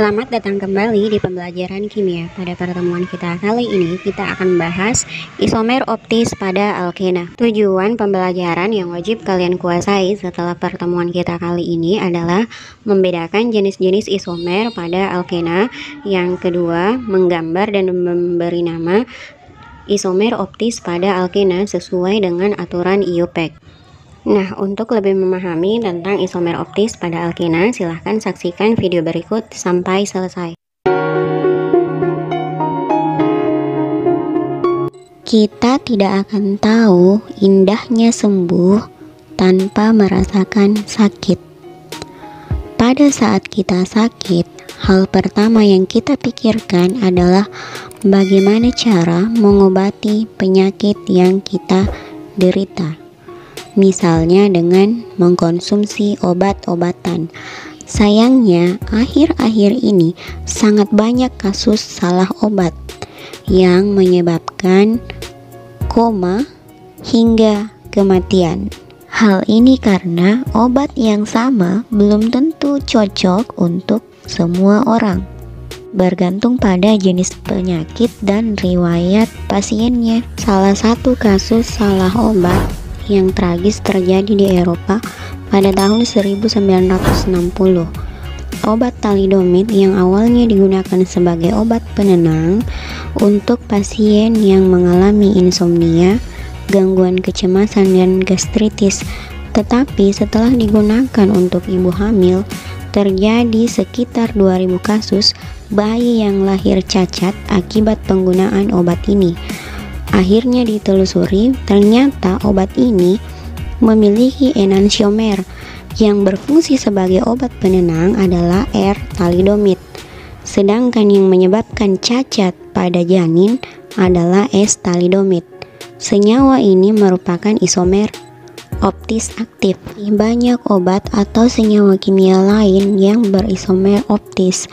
Selamat datang kembali di pembelajaran kimia. Pada pertemuan kita kali ini, kita akan membahas isomer optis pada alkena. Tujuan pembelajaran yang wajib kalian kuasai setelah pertemuan kita kali ini adalah membedakan jenis-jenis isomer pada alkena. Yang kedua, menggambar dan memberi nama isomer optis pada alkena sesuai dengan aturan IUPAC. Nah, untuk lebih memahami tentang isomer optis pada alkena, silahkan saksikan video berikut sampai selesai. Kita tidak akan tahu indahnya sembuh tanpa merasakan sakit. Pada saat kita sakit, hal pertama yang kita pikirkan adalah bagaimana cara mengobati penyakit yang kita derita. Misalnya dengan mengkonsumsi obat-obatan. Sayangnya, akhir-akhir ini sangat banyak kasus salah obat yang menyebabkan koma hingga kematian. Hal ini karena obat yang sama belum tentu cocok untuk semua orang, bergantung pada jenis penyakit dan riwayat pasiennya. Salah satu kasus salah obat yang tragis terjadi di Eropa pada tahun 1960. Obat thalidomid yang awalnya digunakan sebagai obat penenang untuk pasien yang mengalami insomnia, gangguan kecemasan dan gastritis, tetapi setelah digunakan untuk ibu hamil, terjadi sekitar 2000 kasus bayi yang lahir cacat akibat penggunaan obat ini. Akhirnya ditelusuri, ternyata obat ini memiliki enantiomer yang berfungsi sebagai obat penenang adalah R-thalidomid, sedangkan yang menyebabkan cacat pada janin adalah S-thalidomid. Senyawa ini merupakan isomer optis aktif. Banyak obat atau senyawa kimia lain yang berisomer optis.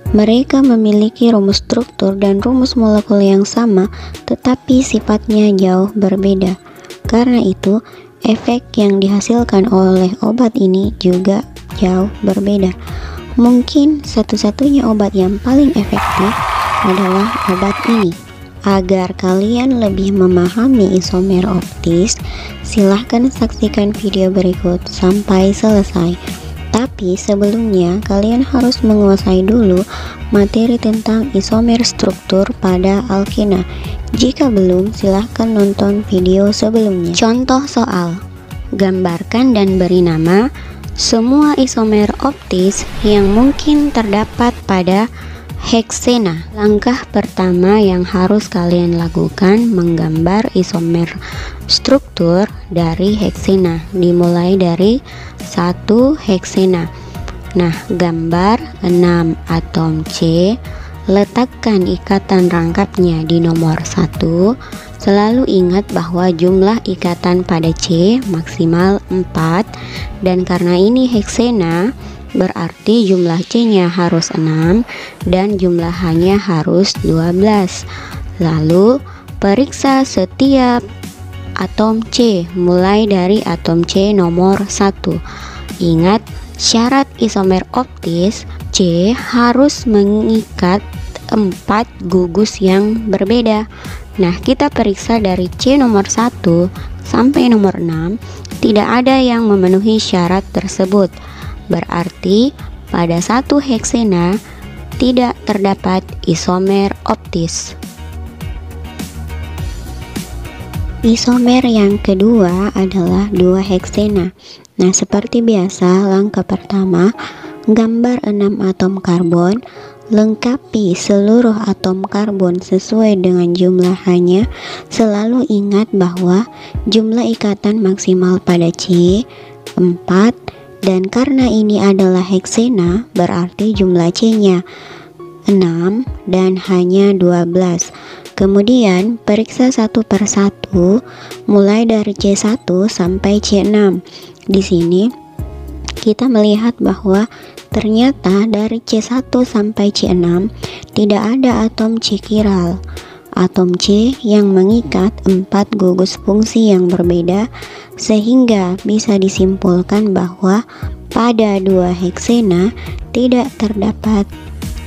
Mereka memiliki rumus struktur dan rumus molekul yang sama, tetapi sifatnya jauh berbeda. Karena itu, efek yang dihasilkan oleh obat ini juga jauh berbeda. Mungkin satu-satunya obat yang paling efektif adalah obat ini. Agar kalian lebih memahami isomer optis, silahkan saksikan video berikut sampai selesai. Tapi sebelumnya kalian harus menguasai dulu materi tentang isomer struktur pada alkena. Jika belum, silahkan nonton video sebelumnya. Contoh soal: gambarkan dan beri nama semua isomer optis yang mungkin terdapat pada heksena. Langkah pertama yang harus kalian lakukan menggambar isomer struktur dari heksena, dimulai dari 1 heksena. Nah, gambar 6 atom C, letakkan ikatan rangkapnya di nomor 1. Selalu ingat bahwa jumlah ikatan pada C maksimal 4, dan karena ini heksena, berarti jumlah C-nya harus 6 dan jumlah H-nya harus 12. Lalu, periksa setiap atom C mulai dari atom C nomor 1. Ingat, syarat isomer optis C harus mengikat 4 gugus yang berbeda. Nah, kita periksa dari C nomor 1 sampai nomor 6, tidak ada yang memenuhi syarat tersebut. Berarti pada 1 heksena tidak terdapat isomer optis. Isomer yang kedua adalah 2 heksena. Nah, seperti biasa, langkah pertama, gambar 6 atom karbon, lengkapi seluruh atom karbon sesuai dengan jumlah H-nya. Selalu ingat bahwa jumlah ikatan maksimal pada C 4, dan karena ini adalah heksena, berarti jumlah C-nya 6 dan H-nya 12. Kemudian periksa satu per satu mulai dari C1 sampai C6. Di sini kita melihat bahwa ternyata dari C1 sampai C6 tidak ada atom C chiral, atom C yang mengikat 4 gugus fungsi yang berbeda, sehingga bisa disimpulkan bahwa pada 2 heksena tidak terdapat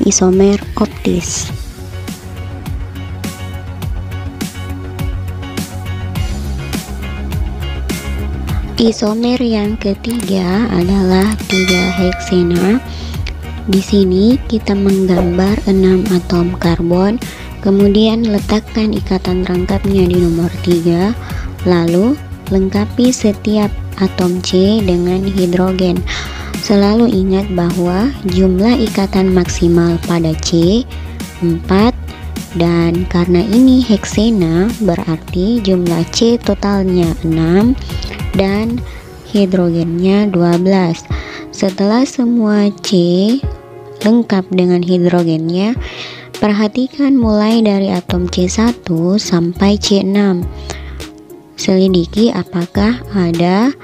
isomer optis. Isomer yang ketiga adalah 3 heksena. Di sini kita menggambar 6 atom karbon, kemudian letakkan ikatan rangkapnya di nomor 3, lalu lengkapi setiap atom C dengan hidrogen. Selalu ingat bahwa jumlah ikatan maksimal pada C 4, dan karena ini heksena berarti jumlah C totalnya 6 dan hidrogennya 12. Setelah semua C lengkap dengan hidrogennya, perhatikan mulai dari atom C1 sampai C6. Selidiki apakah ada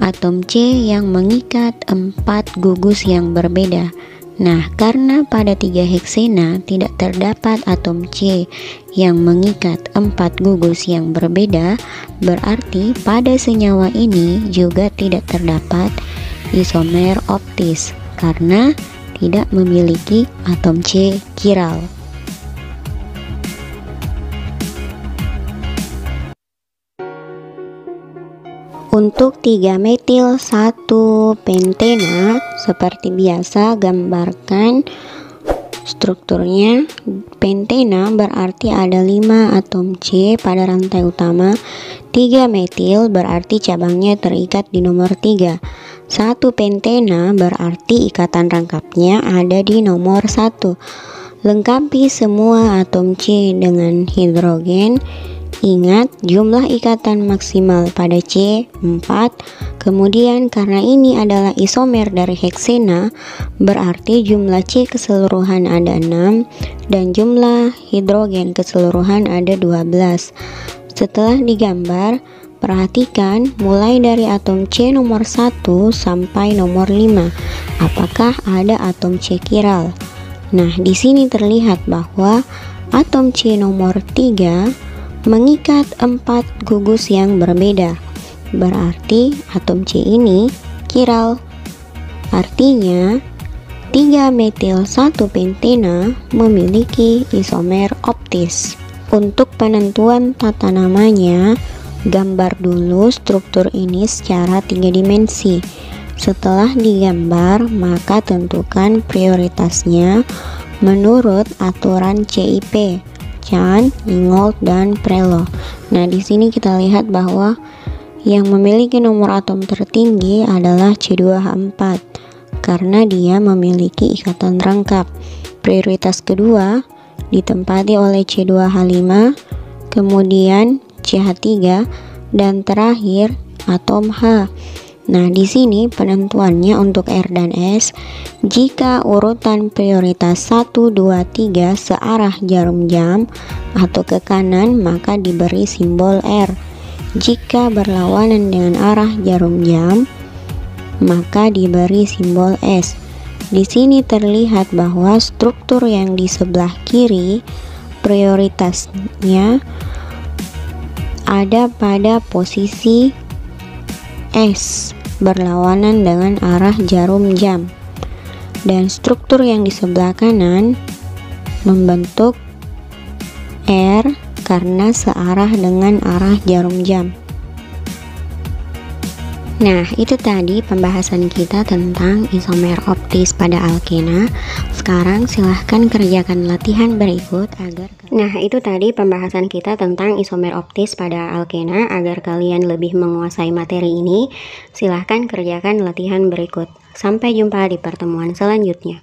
atom C yang mengikat 4 gugus yang berbeda. Nah, karena pada 3 heksena tidak terdapat atom C yang mengikat 4 gugus yang berbeda, berarti pada senyawa ini juga tidak terdapat isomer optis karena tidak memiliki atom C kiral. Untuk 3 metil 1 pentena, seperti biasa gambarkan strukturnya. Pentena berarti ada 5 atom C pada rantai utama. 3 metil berarti cabangnya terikat di nomor 3. 1 pentena berarti ikatan rangkapnya ada di nomor 1. Lengkapi semua atom C dengan hidrogen. Ingat jumlah ikatan maksimal pada C 4. Kemudian karena ini adalah isomer dari heksena, berarti jumlah C keseluruhan ada 6 dan jumlah hidrogen keseluruhan ada 12. Setelah digambar, perhatikan mulai dari atom C nomor 1 sampai nomor 5. Apakah ada atom C kiral? Nah, di sini terlihat bahwa atom C nomor 3 mengikat 4 gugus yang berbeda. Berarti atom C ini kiral. Artinya 3 metil 1 pentena memiliki isomer optis. Untuk penentuan tata namanya, gambar dulu struktur ini secara 3 dimensi. Setelah digambar, maka tentukan prioritasnya menurut aturan CIP, Chan, Ingold, dan Prelo. Nah, di sini kita lihat bahwa yang memiliki nomor atom tertinggi adalah C2H4 karena dia memiliki ikatan rangkap. Prioritas kedua ditempati oleh C2H5, kemudian CH3, dan terakhir atom H. Nah, di sini penentuannya untuk R dan S, jika urutan prioritas 1, 2, 3 searah jarum jam atau ke kanan, maka diberi simbol R. Jika berlawanan dengan arah jarum jam, maka diberi simbol S. Di sini terlihat bahwa struktur yang di sebelah kiri prioritasnya ada pada posisi S berlawanan dengan arah jarum jam, dan struktur yang di sebelah kanan membentuk R karena searah dengan arah jarum jam. Nah, itu tadi pembahasan kita tentang isomer optis pada alkena. Sekarang silahkan kerjakan latihan berikut agar itu tadi pembahasan kita tentang isomer optis pada alkena. Agar kalian lebih menguasai materi ini, silahkan kerjakan latihan berikut. Sampai jumpa di pertemuan selanjutnya.